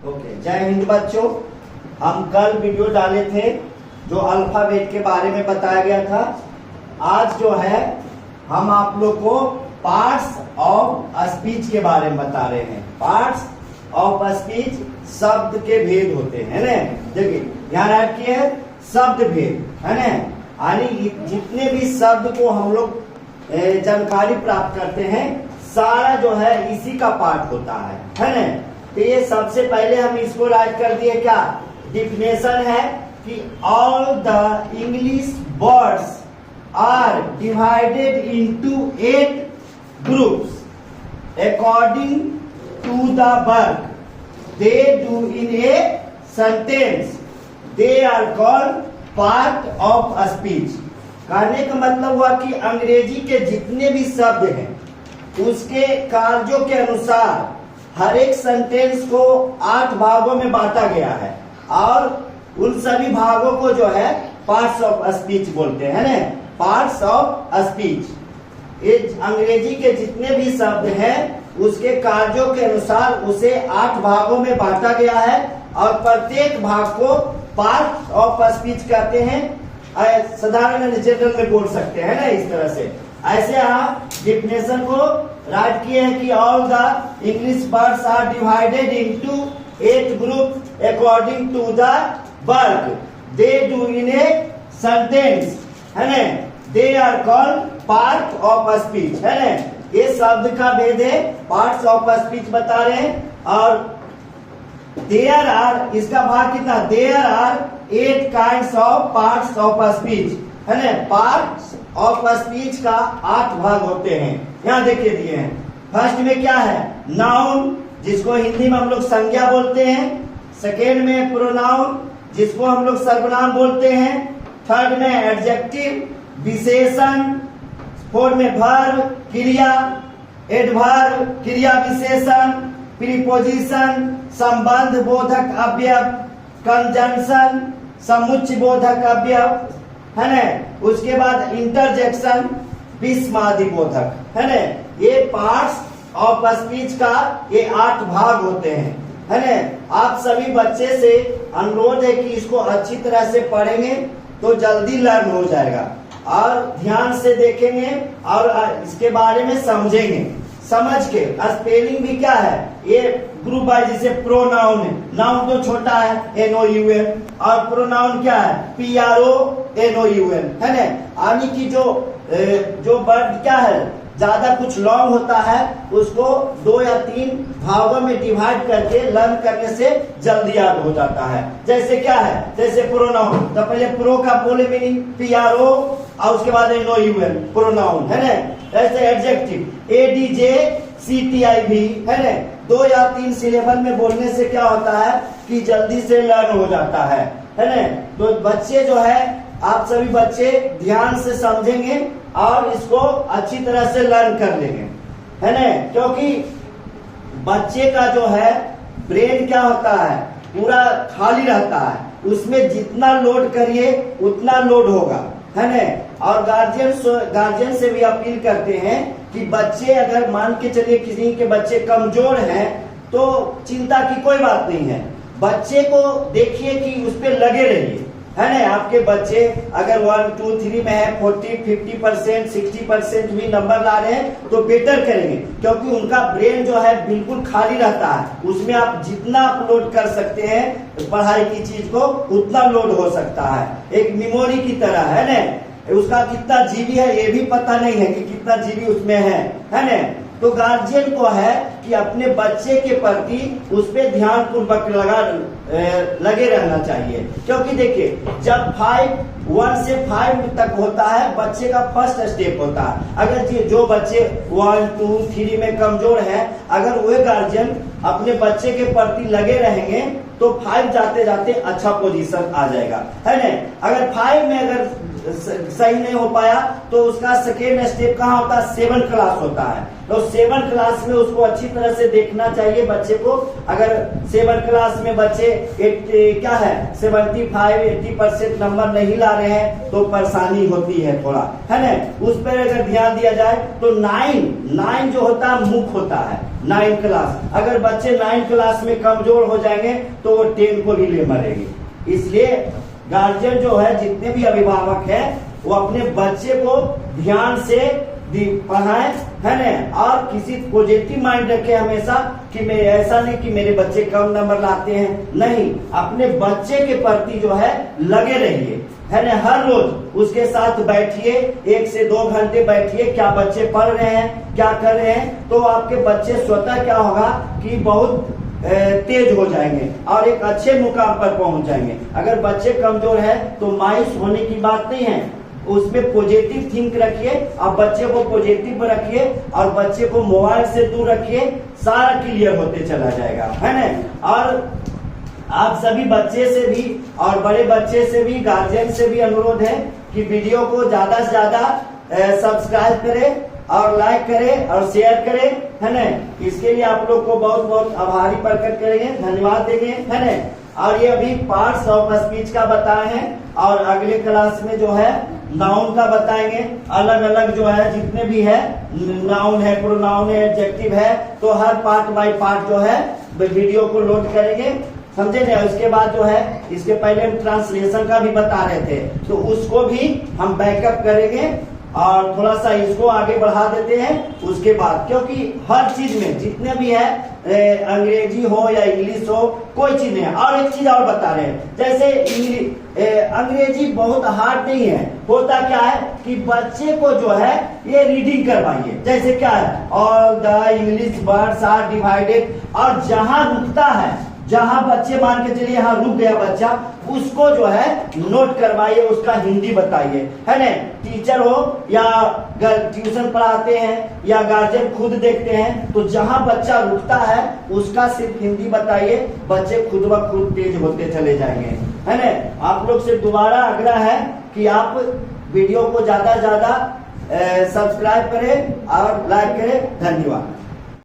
Okay, जय हिंद बच्चों। हम कल वीडियो डाले थे जो अल्फाबेट के बारे में बताया गया था। आज जो है हम आप लोग को पार्ट्स ऑफ स्पीच के बारे में बता रहे हैं। पार्ट्स ऑफ स्पीच शब्द के भेद होते हैं ना। देखिए ध्यान रखिए, शब्द भेद है ना, यानी जितने भी शब्द को हम लोग जानकारी प्राप्त करते हैं सारा जो है इसी का पार्ट होता है ना। तो ये सबसे पहले हम इसको राइट कर दिए, क्या डिफिनेशन है कि all the English words are divided into 8 groups according to the work they do in a sentence, they are called part of speech. कहने का मतलब हुआ कि अंग्रेजी के जितने भी शब्द हैं उसके कार्यों के अनुसार हर एक सेंटेंस को 8 भागों में बांटा गया है और उन सभी भागों को जो है पार्ट्स ऑफ स्पीच बोलते हैं ना। पार्ट्स ऑफ स्पीच ये अंग्रेजी के जितने भी शब्द हैं उसके कार्यों के अनुसार उसे 8 भागों में बांटा गया है और प्रत्येक भाग को पार्ट ऑफ स्पीच कहते हैं। साधारण जनरल में बोल सकते हैं ना इस तरह से। ऐसे आप डिफिनेशन को राइट किए हैं कि all the English words are divided into 8 group according to the work they do in a sentence, है ना, they are called part of speech, है ना। ये शब्द का भेद है, पार्ट्स ऑफ स्पीच बता रहे हैं। और देयर आर, इसका भाग कितना, there are 8 kinds of parts of speech, है ना। पार्ट्स ऑफ स्पीच का 8 भाग होते हैं। यहाँ देखिए दिए हैं। फर्स्ट में क्या है, नाउन, जिसको हिंदी में हम लोग संज्ञा बोलते हैं। सेकेंड में प्रोनाउन, जिसको हम लोग सर्वनाम बोलते हैं। थर्ड में एडजेक्टिव, विशेषण। फोर्थ में वर्ब, क्रिया, एडवर्ब, क्रिया विशेषण, प्रीपोजिशन, संबंध बोधक अव्यय, कंजंक्शन, समुच्चय बोधक अव्यय, है ना। उसके बाद इंटरजेक्शन, विस्मादि बोधक, है ना। ये पार्ट्स ऑफ स्पीच का ये 8 भाग होते हैं, है ना। आप सभी बच्चे से अनुरोध है कि इसको अच्छी तरह से पढ़ेंगे तो जल्दी लर्न हो जाएगा और ध्यान से देखेंगे और इसके बारे में समझेंगे। समझ के स्पेलिंग भी क्या है, ये ग्रुप वाइज, जैसे प्रोनाउन है, नाउन तो छोटा है NOUN और प्रोनाउन क्या है PRONOUN, है ना। यानी कि जो वर्ड क्या है ज्यादा कुछ लॉन्ग होता है उसको 2 या 3 भागों में डिवाइड करके लर्न करने से जल्दी याद हो जाता है। जैसे क्या है, जैसे प्रोनाउन, तो पहले प्रो का बोले मीनिंग PRO और उसके बाद NOUN प्रोनाउन, है ना। ऐसे एडजेक्टिव ADJCTIV, है ना। 2 या 3 सिलेबल में बोलने से क्या होता है कि जल्दी से लर्न हो जाता है ना। तो बच्चे जो है, आप सभी बच्चे ध्यान से समझेंगे और इसको अच्छी तरह से लर्न कर लेंगे, है ना। क्योंकि बच्चे का जो है ब्रेन क्या होता है, पूरा खाली रहता है, उसमें जितना लोड करिए उतना लोड होगा, है ना। और गार्जियन से भी अपील करते हैं कि बच्चे अगर मान के चलिए किसी के बच्चे कमजोर हैं तो चिंता की कोई बात नहीं है। बच्चे को देखिए कि उस पर लगे रहिए, है ना। आपके बच्चे अगर 1, 2, 3 में है 40, 50%, 60% भी नंबर ला रहे हैं तो बेटर करेंगे, क्योंकि उनका ब्रेन जो है बिल्कुल खाली रहता है। उसमें आप जितना अपलोड कर सकते हैं पढ़ाई की चीज को उतना लोड हो सकता है, एक मेमोरी की तरह, है ना। उसका कितना जीबी है ये भी पता नहीं है कि कितना जीबी उसमें है ना। तो गार्जियन को है कि अपने बच्चे के प्रति उस पर ध्यान पूर्वक लगे रहना चाहिए। क्योंकि देखिए जब 1 से 5 तक होता है बच्चे का फर्स्ट स्टेप होता है। अगर जो बच्चे 1, 2, 3 में कमजोर है, अगर वह गार्जियन अपने बच्चे के प्रति लगे रहेंगे तो 5 जाते जाते अच्छा पोजीशन आ जाएगा, है ना। अगर 5 में अगर सही नहीं हो पाया तो उसका सेकेंड स्टेप कहाँ होता है, 7 क्लास होता है। तो 7 क्लास में उसको अच्छी तरह से देखना चाहिए बच्चे को। अगर 7 क्लास में बच्चे क्या है 75-80% नंबर नहीं ला रहे हैं तो परेशानी होती है थोड़ा, है ना। उस पर अगर ध्यान दिया जाए तो 9 जो होता है मुख होता है, 9 क्लास। अगर बच्चे 9 क्लास में कमजोर हो जाएंगे तो वो 10 को भी ले मरेंगे। इसलिए गार्जियन जो है, जितने भी अभिभावक है, वो अपने बच्चे को ध्यान से पढ़ाएं, है ना। और किसी पॉजिटिव माइंड रखे हमेशा कि मैं ऐसा नहीं कि मेरे बच्चे कम नंबर लाते हैं, नहीं, अपने बच्चे के प्रति जो है लगे रहिए, है ना। हर रोज उसके साथ बैठिए, 1 से 2 घंटे बैठिए, क्या बच्चे पढ़ रहे हैं, क्या कर रहे हैं, तो आपके बच्चे स्वतः क्या होगा कि बहुत तेज हो जाएंगे और एक अच्छे मुकाम पर पहुंच जाएंगे। अगर बच्चे कमजोर है तो मायूस होने की बात नहीं है, उसमें पॉजिटिव थिंक रखिए और बच्चे को पॉजिटिव रखिए और बच्चे को मोबाइल से दूर रखिए, सारा क्लियर होते चला जाएगा, है ना। और आप सभी बच्चे से भी और बड़े बच्चे से भी, गार्जियन से भी अनुरोध है कि वीडियो को ज्यादा से ज्यादा सब्सक्राइब करें और लाइक करें और शेयर करें, है ना। इसके लिए आप लोग को बहुत बहुत आभारी प्रकट करेंगे, धन्यवाद देंगे, है ना। और ये अभी पार्ट्स ऑफ स्पीच का बताए हैं और अगले क्लास में जो है नाउन का बताएंगे। अलग अलग जो है जितने भी है, नाउन है, प्रोनाउन है, एडजेक्टिव है, तो हर पार्ट बाय पार्ट जो है वीडियो को लोड करेंगे, समझे ना। उसके बाद जो है, इसके पहले हम ट्रांसलेशन का भी बता रहे थे, तो उसको भी हम बैकअप करेंगे और थोड़ा सा इसको आगे बढ़ा देते हैं उसके बाद, क्योंकि हर चीज में जितने भी है, अंग्रेजी हो या इंग्लिश हो, कोई चीज नहीं है। और एक चीज और बता रहे हैं, जैसे अंग्रेजी बहुत हार्ड नहीं है, होता क्या है कि बच्चे को जो है ये रीडिंग करवाइए। जैसे क्या है, all the English words are divided, और जहां रुकता है, जहां बच्चे मान के चलिए यहाँ रुक गया बच्चा, उसको जो है नोट करवाइए, उसका हिंदी बताइए, है ना। टीचर हो या ट्यूशन पढ़ाते हैं या गार्जियन खुद देखते हैं, तो जहां बच्चा रुकता है उसका सिर्फ हिंदी बताइए, बच्चे खुद ब खुद तेज होते चले जाएंगे, है ना। आप लोग से दोबारा आग्रह है कि आप वीडियो को ज्यादा से ज्यादा सब्सक्राइब करें और लाइक करें। धन्यवाद।